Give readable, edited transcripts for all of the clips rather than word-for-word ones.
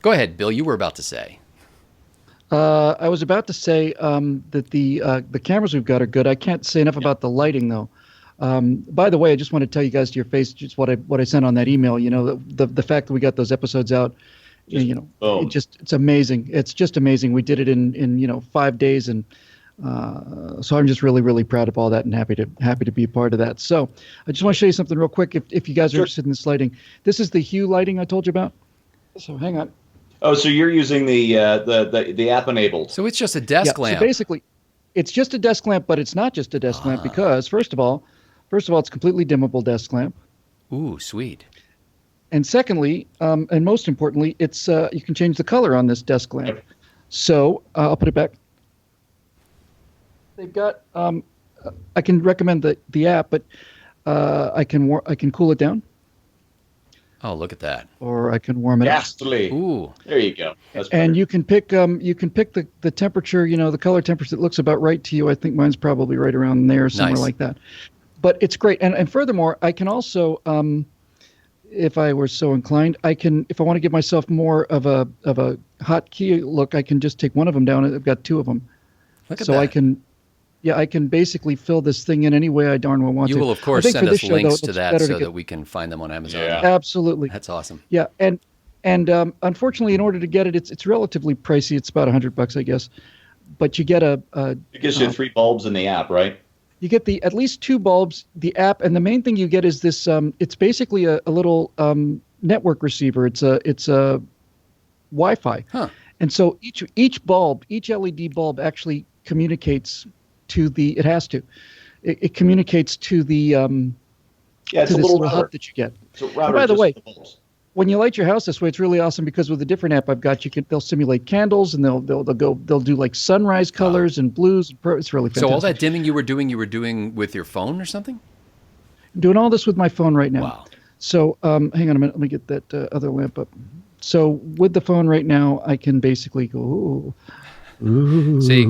Go ahead, Bill. You were about to say. I was about to say that the cameras we've got are good. I can't say enough about the lighting, though. By the way, I just want to tell you guys to your face just what I sent on that email. You know, the fact that we got those episodes out, it's amazing. It's just amazing. We did it in 5 days, and so I'm just really proud of all that and happy to be a part of that. So I just want to show you something real quick. If you guys are interested in this lighting, this is the hue lighting I told you about. So hang on. Oh, so you're using the app enabled. So it's just a desk lamp. So basically, it's just a desk lamp, but it's not just a desk lamp because first of all, it's completely dimmable desk lamp. Ooh, sweet. And secondly, and most importantly, it's you can change the color on this desk lamp. So I'll put it back. They've got. I can recommend the app, but I can cool it down. Oh, look at that! Or I can warm it up. Ghastly. Ooh, there you go. That's and you can pick the temperature, the color temperature that looks about right to you. I think mine's probably right around there, somewhere like that. But it's great, and furthermore, I can also, if I were so inclined, if I want to give myself more of a hotkey look, I can just take one of them down. I've got two of them, look at that. I can basically fill this thing in any way I darn well want to. You will, of course, send us links to that so that we can find them on Amazon. Yeah. Absolutely. That's awesome. Yeah, and unfortunately, in order to get it, it's relatively pricey. It's about $100, I guess. But you get it gives you 3 bulbs in the app, right? You get at least 2 bulbs, the app, and the main thing you get is this. It's basically a little network receiver. It's a Wi-Fi, and so each LED bulb actually communicates to the. It has to. It communicates to the. It's to a this little hub that you get. It's a router. By the way, when you light your house this way, it's really awesome because with a different app I've got, they'll simulate candles and they'll do like sunrise colors and blues. It's really fantastic. So all that dimming you were doing with your phone or something? I'm doing all this with my phone right now. Wow. So hang on a minute, let me get that other lamp up. So with the phone right now, I can basically go. Ooh. See,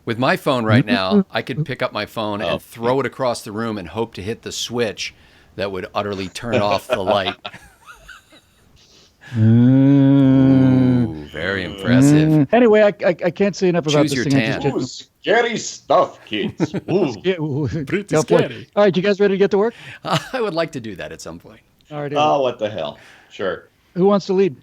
with my phone right now, I could pick up my phone and throw it across the room and hope to hit the switch that would utterly turn off the light. Ooh, very impressive. Anyway, I can't say enough about Choose this your thing. tan. Ooh, scary stuff, kids. Ooh. Pretty scary. All right, you guys ready to get to work? I would like to do that at some point. All right. Oh, what the hell? Sure. Who wants to lead?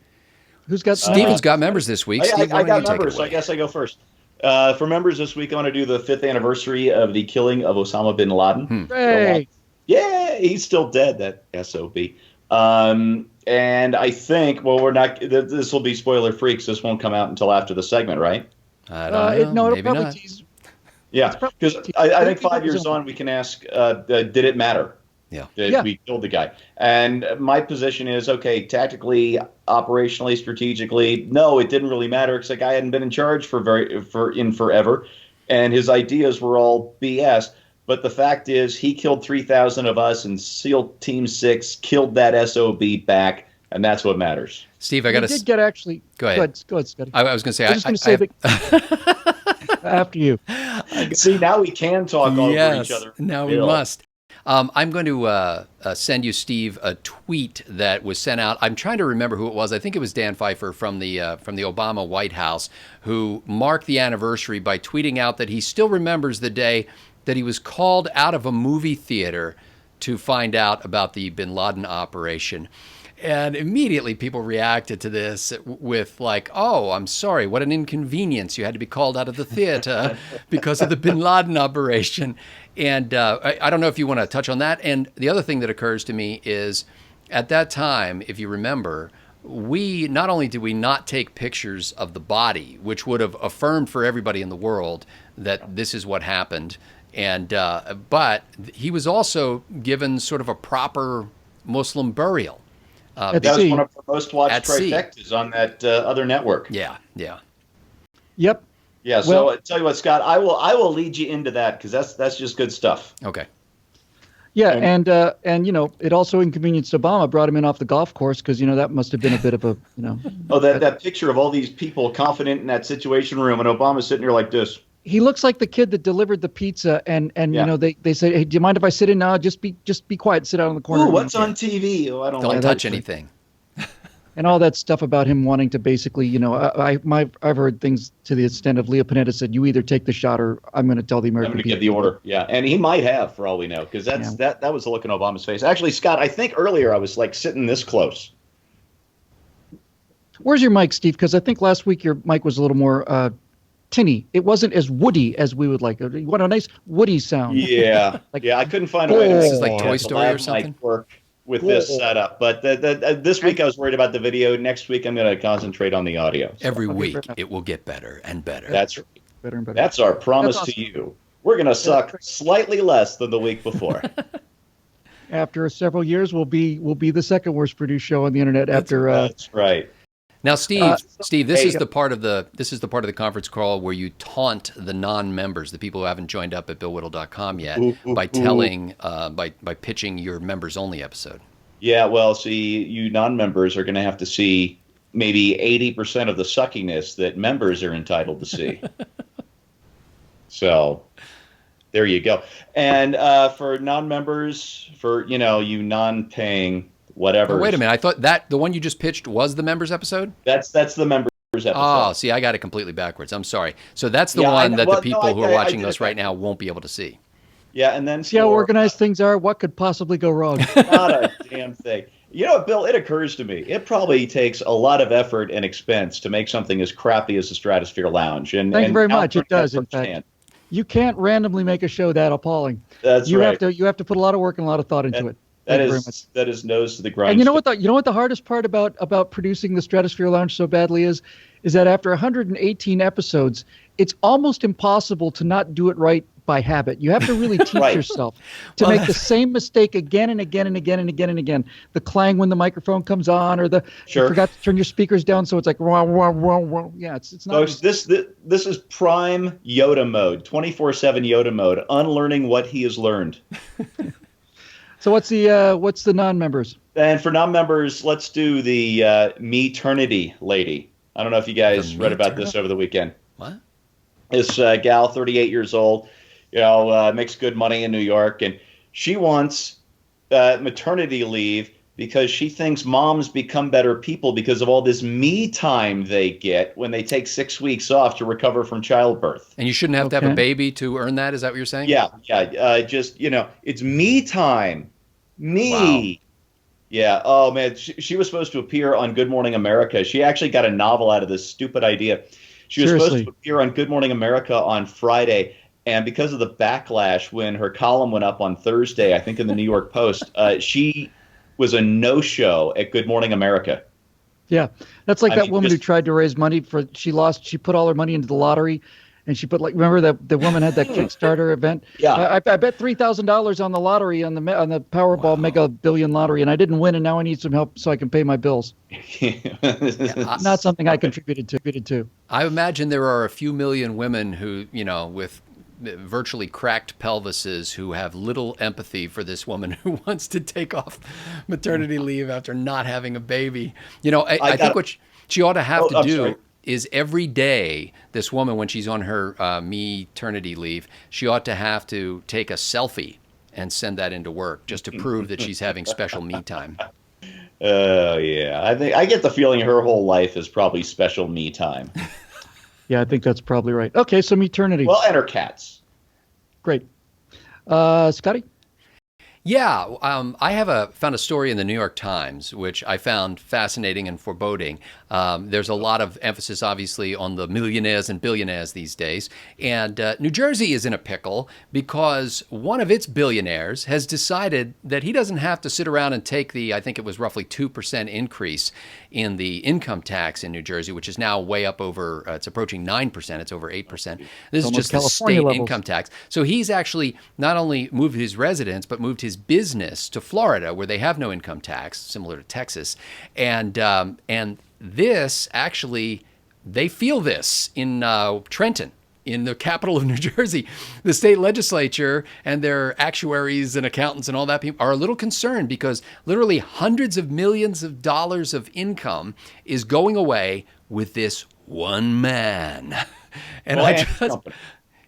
Who's got? Steven's got members this week. Steve, I got members, so I guess I go first. For members this week, I want to do the 5th anniversary of the killing of Osama bin Laden. Hey. Yeah, he's still dead, that SOB. And I think, we're not. This will be spoiler free because this won't come out until after the segment, right? I don't know. Maybe probably not. tease. Yeah, because I think 5 years on, we can ask, did it matter? Yeah. Did we killed the guy? And my position is, okay, tactically, operationally, strategically, no, it didn't really matter because the guy hadn't been in charge for forever, and his ideas were all BS. But the fact is, he killed 3,000 of us, and SEAL Team 6 killed that SOB back, and that's what matters. Steve, I got to. Did get actually. Go ahead. Go ahead, Scotty. I was going to say. I was just going to say that after you. See, now we can talk over each other. Now we must. I'm going to send you, Steve, a tweet that was sent out. I'm trying to remember who it was. I think it was Dan Pfeiffer from the Obama White House, who marked the anniversary by tweeting out that he still remembers the day that he was called out of a movie theater to find out about the bin Laden operation. And immediately people reacted to this with like, oh, I'm sorry, what an inconvenience. You had to be called out of the theater because of the bin Laden operation. And I don't know if you want to touch on that. And the other thing that occurs to me is at that time, if you remember, we not only did we not take pictures of the body, which would have affirmed for everybody in the world that this is what happened, and but he was also given sort of a proper Muslim burial. That was one of the most watched trifectas on that other network. Yeah. Yep. Yeah. So well, I tell you what, Scott, I will lead you into that because that's just good stuff. Okay. Yeah, and it also inconvenienced Obama, brought him in off the golf course because that must have been a bit of a Oh, that picture of all these people confident in that Situation Room, and Obama's sitting here like this. he looks like the kid that delivered the pizza, and Yeah. they say, hey, do you mind if I sit in now? Just be quiet, sit out in the corner. Ooh, what's on TV? Oh, I don't Don't like touch that. anything. And all that stuff about him wanting to basically, I've heard things to the extent of Leo Panetta said, you either take the shot or I'm going to tell the I'm American going to people. give the order. Yeah, and he might have, for all we know, because that was the look in Obama's face. Actually, Scott, I think earlier I was like sitting this close. Where's your mic, Steve? Because I think last week your mic was a little more tinny. It wasn't as woody as we would like. You want a nice woody sound. Yeah, Like, yeah. I couldn't find a way to This make is like the Toy Story or lab something. mic work with this setup. But this week I was worried about the video. Next week I'm going to concentrate on the audio. So Every week it will get better and better. that's better and better. that's our promise That's awesome. to you. We're going to suck slightly less than the week before. After several years, we'll be the second worst produced show on the internet. After That's right. Now, Steve, this hey. is the part of the conference call where you taunt the non-members, the people who haven't joined up at BillWhittle.com yet, by telling by pitching your members only episode. Yeah, well, see, you non-members are going to have to see maybe 80% of the suckiness that members are entitled to see. So there you go. And for non-members, for you non-paying whatever. Oh, wait a minute, I thought that the one you just pitched was the members episode. That's the members episode. Oh, see, I got it completely backwards. I'm sorry. So that's the Yeah, one that well, the people no, who are I watching did us it right now won't be able to see. Yeah, and then see how organized things are. What could possibly go wrong? not a damn thing. You know what, Bill? It occurs to me it probably takes a lot of effort and expense to make something as crappy as the Stratosphere Lounge. And Thank you very much. Albert It does, in firsthand. fact. You can't randomly make a show that appalling. That's you right. have to put a lot of work and a lot of thought into it. Thank you very much. That is nose to the grind. And you know what the hardest part about producing the Stratosphere Lounge so badly is that after 118 episodes, it's almost impossible to not do it right by habit. You have to really teach Right. yourself to make the same mistake again and again and again and again and again. The clang when the microphone comes on, or you forgot to turn your speakers down, so it's like wah, wah, wah, wah. Yeah, it's not. Folks, this is prime Yoda mode, 24/7 Yoda mode, unlearning what he has learned. So what's the non-members? And for non-members, let's do the meternity lady. I don't know if you guys read about this over the weekend. What? This gal, 38 years old, makes good money in New York, and she wants maternity leave because she thinks moms become better people because of all this me time they get when they take 6 weeks off to recover from childbirth. And you shouldn't have to have a baby to earn that? Is that what you're saying? Yeah. Just, it's me time. Me. Wow. Yeah. Oh, man. She was supposed to appear on Good Morning America. She actually got a novel out of this stupid idea. She was supposed to appear on Good Morning America on Friday. And because of the backlash when her column went up on Thursday, I think in the New York Post, she was a no-show at Good Morning America. Yeah, that's like that woman who tried to raise money she put all her money into the lottery, and she put remember that the woman had that Kickstarter event? Yeah. I bet $3,000 on the lottery on the Powerball Mega Billion lottery, and I didn't win, and now I need some help so I can pay my bills. Not something I contributed to. I imagine there are a few million women who, with virtually cracked pelvises who have little empathy for this woman who wants to take off maternity leave after not having a baby. I think what she ought to have to do is every day, this woman, when she's on her maternity leave, she ought to have to take a selfie and send that into work just to prove that she's having special me time. Oh, yeah. I get the feeling her whole life is probably special me time. Yeah, I think that's probably right. Okay, so maternity. Well, and her cats. Great. Scotty? Yeah, I found a story in the New York Times, which I found fascinating and foreboding. There's a lot of emphasis, obviously, on the millionaires and billionaires these days. And New Jersey is in a pickle because one of its billionaires has decided that he doesn't have to sit around and take I think it was roughly 2% increase in the income tax in New Jersey, which is now way up over, it's approaching 9%, it's over 8%. This is just the state income tax. So he's actually not only moved his residence, but moved his business to Florida, where they have no income tax, similar to Texas. And this actually, they feel this in Trenton, in the capital of New Jersey. The state legislature and their actuaries and accountants and all that people are a little concerned because literally hundreds of millions of dollars of income is going away with this one man. And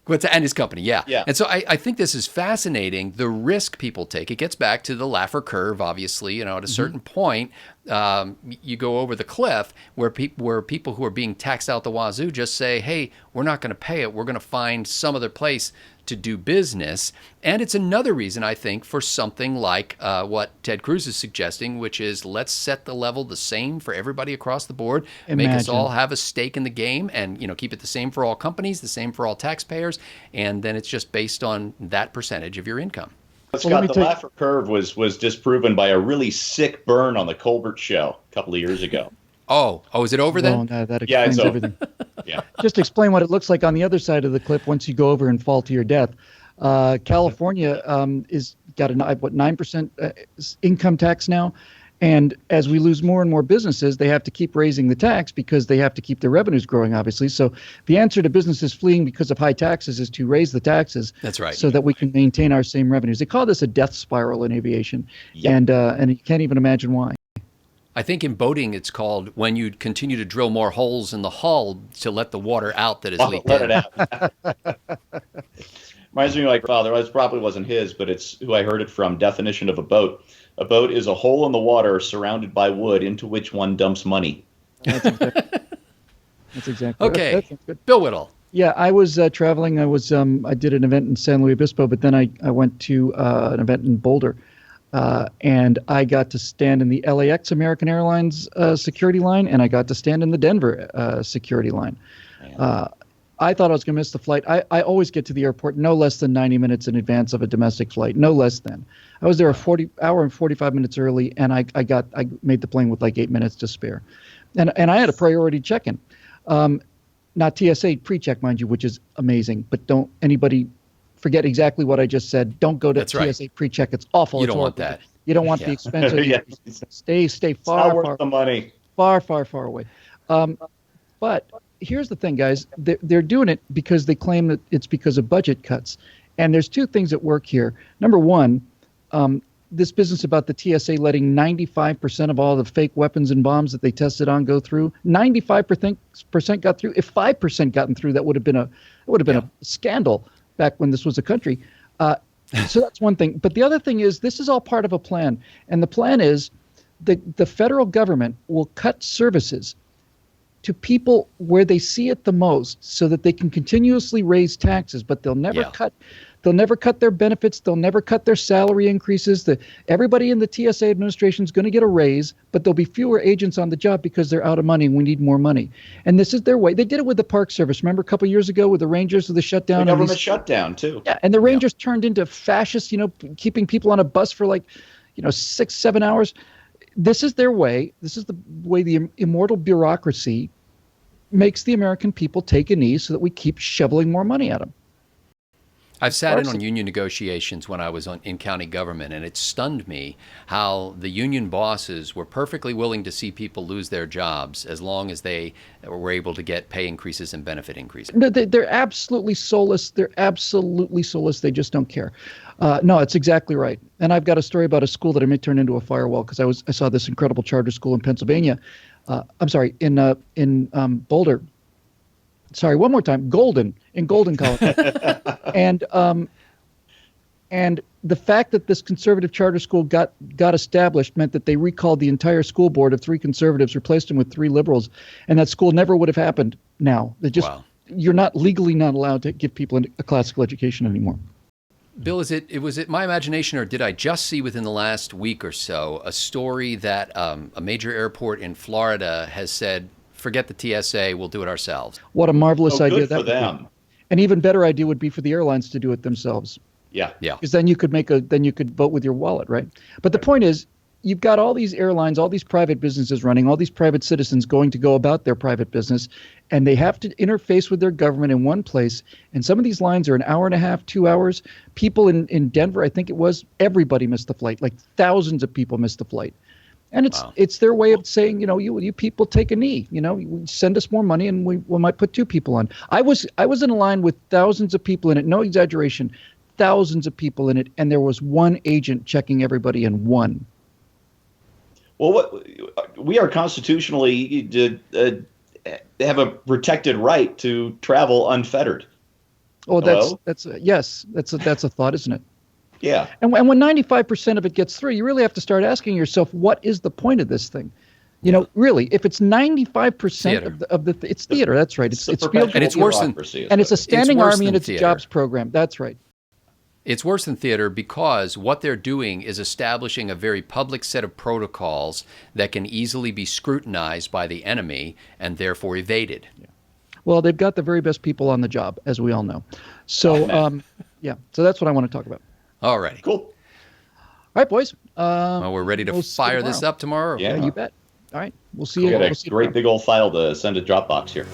And his company, yeah. Yeah. And so I think this is fascinating, the risk people take. It gets back to the Laffer curve, obviously. You know, at a certain point, you go over the cliff where people who are being taxed out the wazoo just say, hey, we're not going to pay it. We're going to find some other place to do business. And it's another reason, I think, for something like what Ted Cruz is suggesting, which is let's set the level the same for everybody across the board, make us all have a stake in the game, and keep it the same for all companies, the same for all taxpayers, and then it's just based on that percentage of your income. Scott, the Laffer curve was disproven by a really sick burn on the Colbert Show a couple of years ago. Oh, is it over then? No, that explains everything. Yeah. Just explain what it looks like on the other side of the cliff once you go over and fall to your death. California is got a 9% income tax now, and as we lose more and more businesses, they have to keep raising the tax because they have to keep their revenues growing, obviously. So the answer to businesses fleeing because of high taxes is to raise the taxes. That's right. So that we can maintain our same revenues. They call this a death spiral in aviation, and you can't even imagine why. I think in boating it's called when you continue to drill more holes in the hull to let the water out that is leaked let in. it out. Reminds me of my father. It probably wasn't his, but it's who I heard it from. Definition of a boat. A boat is a hole in the water surrounded by wood into which one dumps money. That's exactly Okay. That's good. Bill Whittle. Yeah, I was traveling. I did an event in San Luis Obispo, but then I went to an event in Boulder. And I got to stand in the LAX American Airlines security line, and I got to stand in the Denver security line. I thought I was going to miss the flight. I always get to the airport no less than 90 minutes in advance of a domestic flight, no less than. I was there a hour and 45 minutes early, and I made the plane with like 8 minutes to spare. And I had a priority check-in. Not TSA pre-check, mind you, which is amazing, but don't anybody forget exactly what I just said. Don't go to TSA pre-check. It's awful. You don't want that. You don't want the expense. Stay far the money. Far away. But here's the thing, guys. They're doing it because they claim that it's because of budget cuts. And there's two things at work here. Number one, this business about the TSA letting 95% of all the fake weapons and bombs that they tested on go through. 95% got through. If 5% gotten through, that would have been a scandal back when this was a country. So that's one thing. But the other thing is this is all part of a plan. And the plan is the federal government will cut services to people where they see it the most so that they can continuously raise taxes, but they'll never cut their benefits. They'll never cut their salary increases. Everybody in the TSA administration is going to get a raise, but there'll be fewer agents on the job because they're out of money and we need more money. And this is their way. They did it with the Park Service. Remember a couple of years ago with the Rangers with the shutdown? The government shutdown, too. Yeah, and the Rangers turned into fascists, keeping people on a bus for 6-7 hours. This is their way. This is the way the immortal bureaucracy makes the American people take a knee so that we keep shoveling more money at them. I've sat in on union negotiations when I was in county government, and it stunned me how the union bosses were perfectly willing to see people lose their jobs as long as they were able to get pay increases and benefit increases. They're absolutely soulless. They just don't care. No, it's exactly right. And I've got a story about a school that I may turn into a firewall because I saw this incredible charter school in Pennsylvania. In Boulder. Sorry, one more time. Golden, Colorado. And the fact that this conservative charter school got established meant that they recalled the entire school board of 3 conservatives, replaced them with 3 liberals, and that school never would have happened now. You're not legally not allowed to give people a classical education anymore. Bill, was it my imagination, or did I just see within the last week or so a story that a major airport in Florida has said, forget the TSA, we'll do it ourselves? What a marvelous idea good that for would them. be. An even better idea would be for the airlines to do it themselves. Yeah. Because then you could vote with your wallet, right? But the point is, you've got all these airlines, all these private businesses running, all these private citizens going to go about their private business, and they have to interface with their government in one place. And some of these lines are an hour and a half, 2 hours. People in Denver, I think it was, everybody missed the flight. Like thousands of people missed the flight. And it's their way of saying, you people take a knee, send us more money and we might put 2 people on. I was in a line with thousands of people in it, no exaggeration, thousands of people in it, and there was one agent checking everybody in one. Well, we are constitutionally have a protected right to travel unfettered. Oh, Hello? yes, that's a thought, isn't it? Yeah. And when 95% of it gets through, you really have to start asking yourself, what is the point of this thing? You know, really, if it's 95% Theater. of the it's theater. That's right. It's It's the feel And it's good, worse than bureaucracy is and what it's a it is. standing worse army than and it's a theater. jobs program. That's right. It's worse than theater because what they're doing is establishing a very public set of protocols that can easily be scrutinized by the enemy and therefore evaded. Well, they've got the very best people on the job, as we all know. So, yeah. So that's what I want to talk about. All righty. Cool. All right, boys. Well, we're ready to we'll see you fire this tomorrow. up tomorrow. Yeah. You bet. All right. We'll see We you. got We'll a see you great tomorrow. big old file to send to Dropbox here.